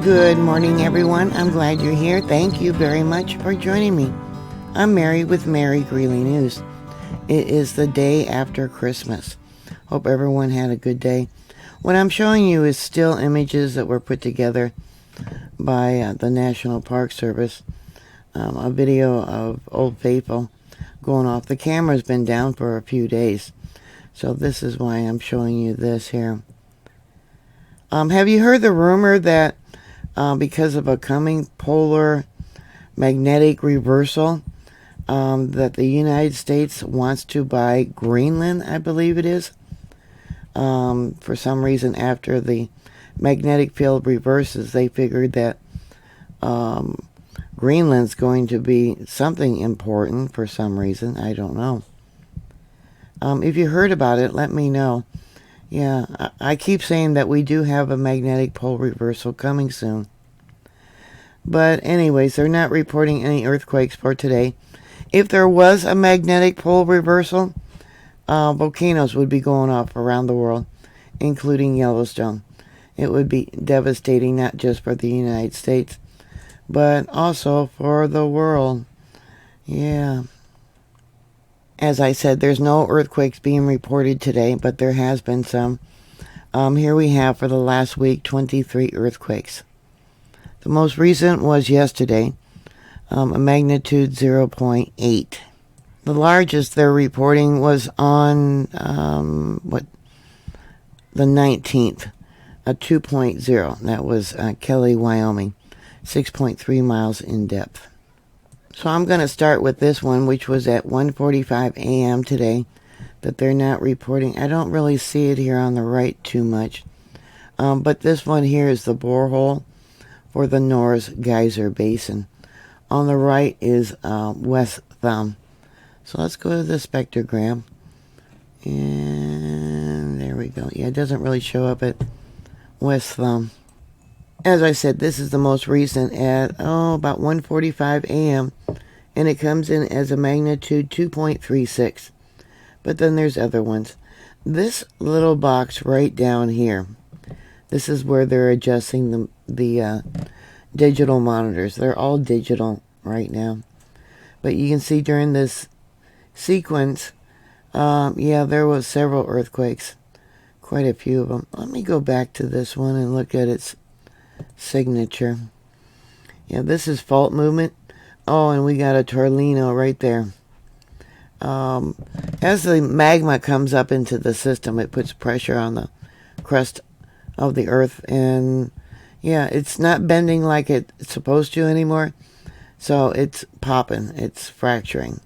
Good morning, everyone. I'm glad you're here. Thank you very much for joining me. I'm Mary with MaryGreeley News. It is the day after Christmas. Hope everyone had a good day. What I'm showing you is still images that were put together by the National Park Service. A video of Old Faithful going off. The camera's been down for a few days, so this is why I'm showing you this here. Have you heard the rumor that because of a coming polar magnetic reversal, that the United States wants to buy Greenland, I believe it is? For some reason, after the magnetic field reverses, they figured that Greenland's going to be something important for some reason. I don't know. If you heard about it, let me know. Yeah, I keep saying that we do have a magnetic pole reversal coming soon. But anyways, they're not reporting any earthquakes for today. If there was a magnetic pole reversal, volcanoes would be going off around the world, including Yellowstone. It would be devastating, not just for the United States, but also for the world. Yeah. As I said, there's no earthquakes being reported today, but there has been some. Here we have for the last week 23 earthquakes. The most recent was yesterday, a magnitude 0.8. The largest they're reporting was on the 19th, a 2.0. That was Kelly, Wyoming, 6.3 miles in depth. So I'm going to start with this one, which was at 1:45 a.m. today, that they're not reporting. I don't really see it here on the right too much. But this one here is the borehole for the Norris Geyser Basin. On the right is West Thumb. So let's go to the spectrogram. And there we go. Yeah, it doesn't really show up at West Thumb. As I said, this is the most recent at, about 1:45 a.m. And it comes in as a magnitude 2.36. But then there's other ones. This little box right down here, this is where they're adjusting the digital monitors. They're all digital right now. But you can see during this sequence, yeah, there was several earthquakes. Quite a few of them. Let me go back to this one and look at its signature. Yeah, this is fault movement. Oh, and we got a tornado right there. As the magma comes up into the system, it puts pressure on the crust of the earth, and yeah, it's not bending like it's supposed to anymore, so it's popping, it's fracturing.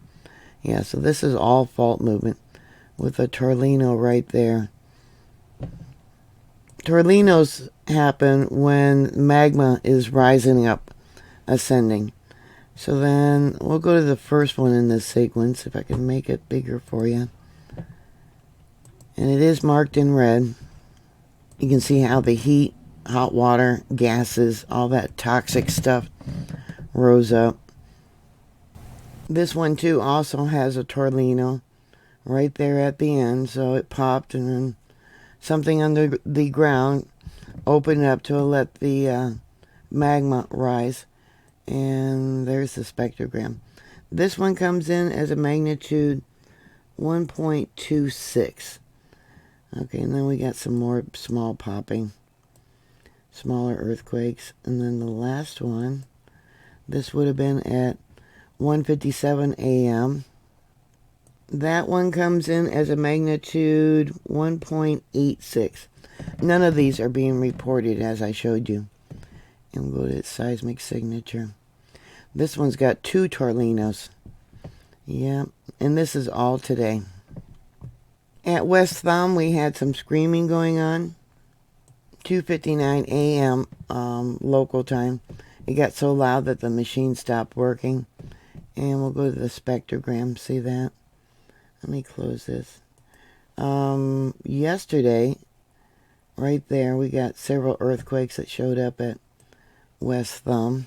Yeah, so this is all fault movement with a tornado right there. Tornadoes happen when magma is rising up, ascending. So then we'll go to the first one in this sequence, if I can make it bigger for you. And it is marked in red. You can see how the heat, hot water, gases, all that toxic stuff rose up. This one too also has a tornado right there at the end, so it popped and then something under the ground opened up to let the magma rise. And there's the spectrogram. This one comes in as a magnitude 1.26. Okay, and then we got some more small popping, smaller earthquakes. And then the last one, this would have been at 1:57 a.m. That one comes in as a magnitude 1.86. None of these are being reported as I showed you. And we'll go to its seismic signature. This one's got 2 tornadoes. Yeah, and this is all today. At West Thumb, we had some screaming going on. 2:59 a.m. Local time. It got so loud that the machine stopped working. And we'll go to the spectrogram. See that? Let me close this. Yesterday, right there, we got several earthquakes that showed up at West Thumb.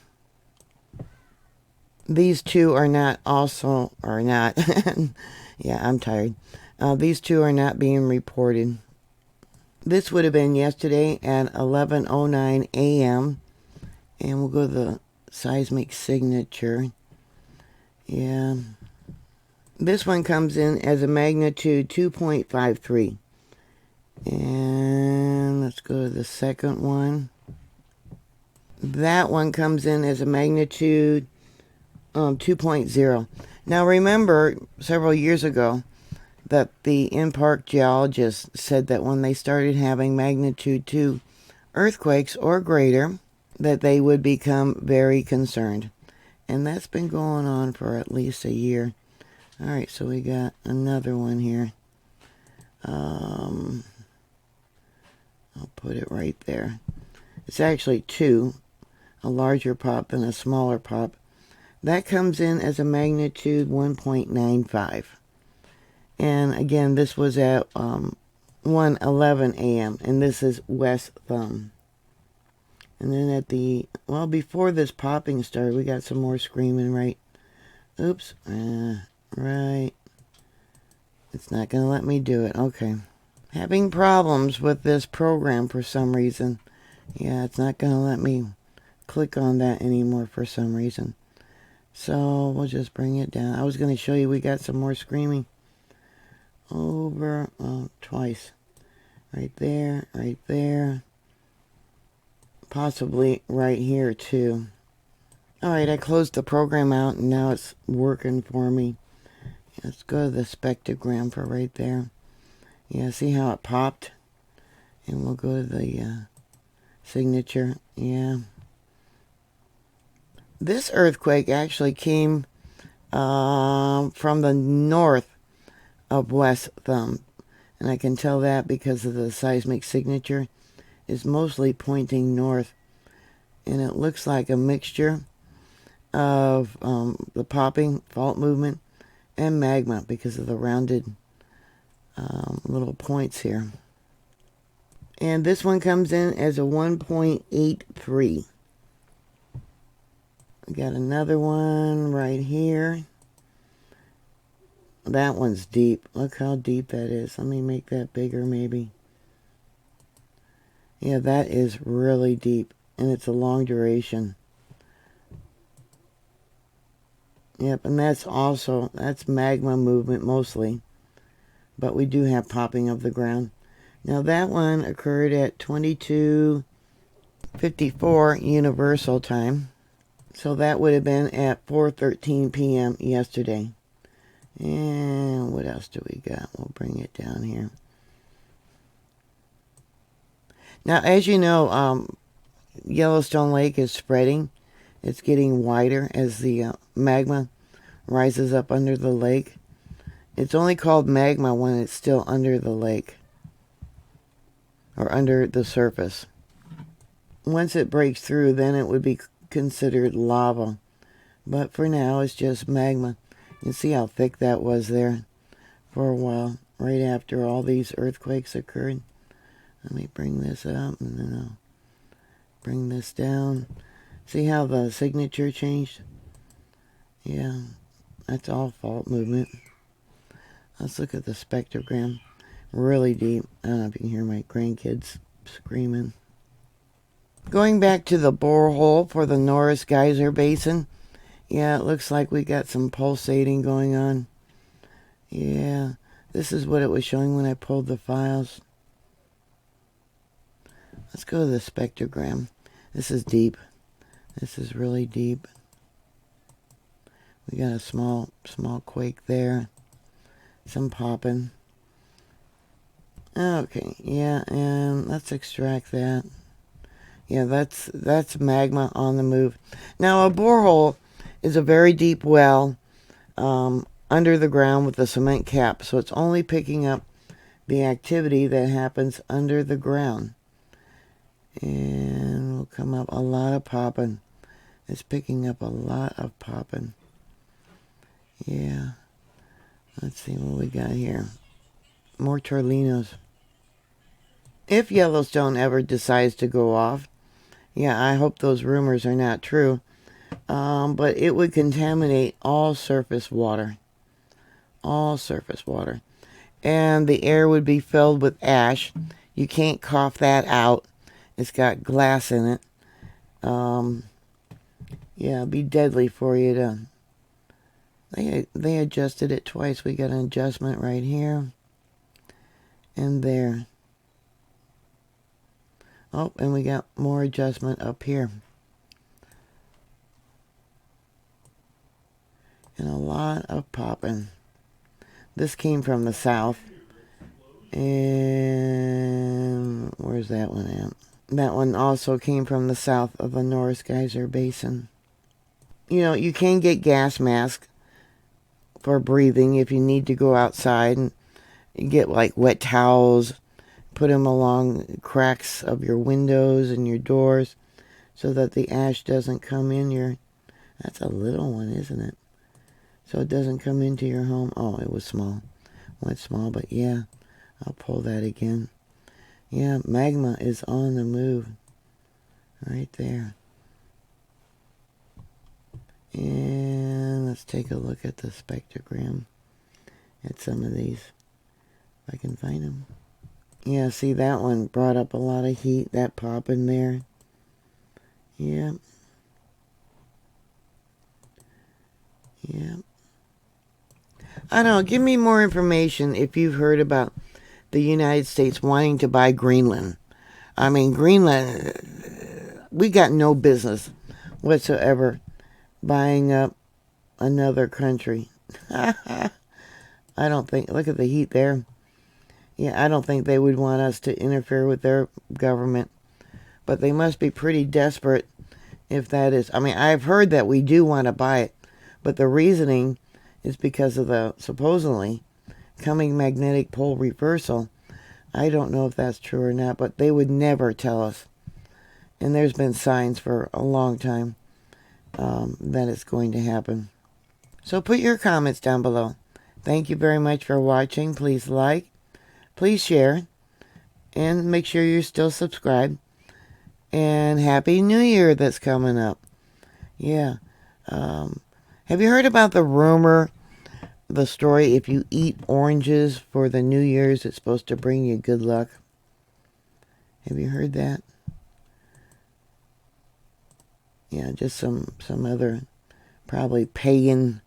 These two are not yeah, I'm tired. These two are not being reported. This would have been yesterday at 11:09 a.m. And we'll go to the seismic signature. Yeah. This one comes in as a magnitude 2.53. And let's go to the second one. That one comes in as a magnitude 2.0. Now remember, several years ago, that the in-park geologists said that when they started having magnitude 2 earthquakes or greater, that they would become very concerned. And that's been going on for at least a year. Alright, so we got another one here. I'll put it right there. It's actually 2, a larger pop than a smaller pop. That comes in as a magnitude 1.95. And again, this was at 1:11 a.m. and this is West Thumb. And then at the, well, before this popping started, we got some more screaming, right? Oops. Right. It's not going to let me do it. Okay. Having problems with this program for some reason. Yeah, it's not going to let me click on that anymore for some reason. So we'll just bring it down. I was going to show you we got some more screaming. Over, twice. Right there. Possibly right here too. Alright, I closed the program out and now it's working for me. Let's go to the spectrogram for right there. Yeah, see how it popped? And we'll go to the signature. Yeah. This earthquake actually came from the north of West Thumb. And I can tell that because of the seismic signature is mostly pointing north. And it looks like a mixture of the popping, fault movement, and magma because of the rounded little points here. And this one comes in as a 1.83. We got another one right here. That one's deep. Look how deep that is. Let me make that bigger maybe. Yeah, that is really deep. And it's a long duration. Yep, and that's magma movement mostly. But we do have popping of the ground. Now that one occurred at 22:54 Universal Time. So that would have been at 4:13 p.m. yesterday. And what else do we got? We'll bring it down here. Now, as you know, Yellowstone Lake is spreading. It's getting wider as the magma rises up under the lake. It's only called magma when it's still under the lake or under the surface. Once it breaks through, then it would be considered lava. But for now, it's just magma. You see how thick that was there for a while, right after all these earthquakes occurred. Let me bring this up, and then I'll bring this down. See how the signature changed? Yeah, that's all fault movement. Let's look at the spectrogram. Really deep. I don't know if you can hear my grandkids screaming. Going back to the borehole for the Norris Geyser Basin. Yeah, it looks like we got some pulsating going on. Yeah, this is what it was showing when I pulled the files. Let's go to the spectrogram. This is deep. This is really deep. We got a small quake there. Some popping. Okay, yeah, and let's extract that. Yeah, that's magma on the move. Now, a borehole is a very deep well under the ground with a cement cap. So it's only picking up the activity that happens under the ground. And will come up a lot of popping. It's picking up a lot of popping. Yeah. Let's see what we got here. More torlinos. If Yellowstone ever decides to go off, yeah, I hope those rumors are not true. But it would contaminate all surface water. All surface water. And the air would be filled with ash. You can't cough that out. It's got glass in it. Yeah, be deadly for you to... They adjusted it twice. We got an adjustment right here and there. Oh, and we got more adjustment up here. And a lot of popping. This came from the south. And where's that one at? That one also came from the south of the Norris Geyser Basin. You know, you can get gas masks for breathing if you need to go outside, and you get like wet towels, put them along cracks of your windows and your doors so that the ash doesn't come in your... That's a little one, isn't it? So it doesn't come into your home. Oh, it was small. Went small, but yeah, I'll pull that again. Yeah, magma is on the move. Right there. And let's take a look at the spectrogram at some of these, if I can find them. Yeah, see, that one brought up a lot of heat, that pop in there. Yeah. Yeah. I don't know, give me more information if you've heard about the United States wanting to buy Greenland. I mean, Greenland, we got no business whatsoever buying up another country. I don't think, look at the heat there. Yeah, I don't think they would want us to interfere with their government. But they must be pretty desperate if that is. I mean, I've heard that we do want to buy it. But the reasoning is because of the supposedly coming magnetic pole reversal. I don't know if that's true or not, but they would never tell us. And there's been signs for a long time that it's going to happen. So put your comments down below. Thank you very much for watching. Please like, please share, and make sure you're still subscribed. And Happy New Year that's coming up. Yeah. Have you heard about the rumor, the story, if you eat oranges for the New Year's, it's supposed to bring you good luck? Have you heard that? Yeah, just some other probably pagan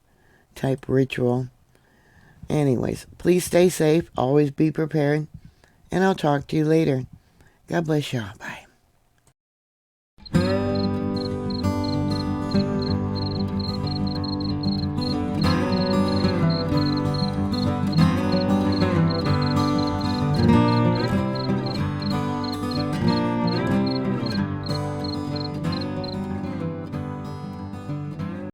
type ritual. Anyways, please stay safe, always be prepared, and I'll talk to you later. God bless y'all. Bye.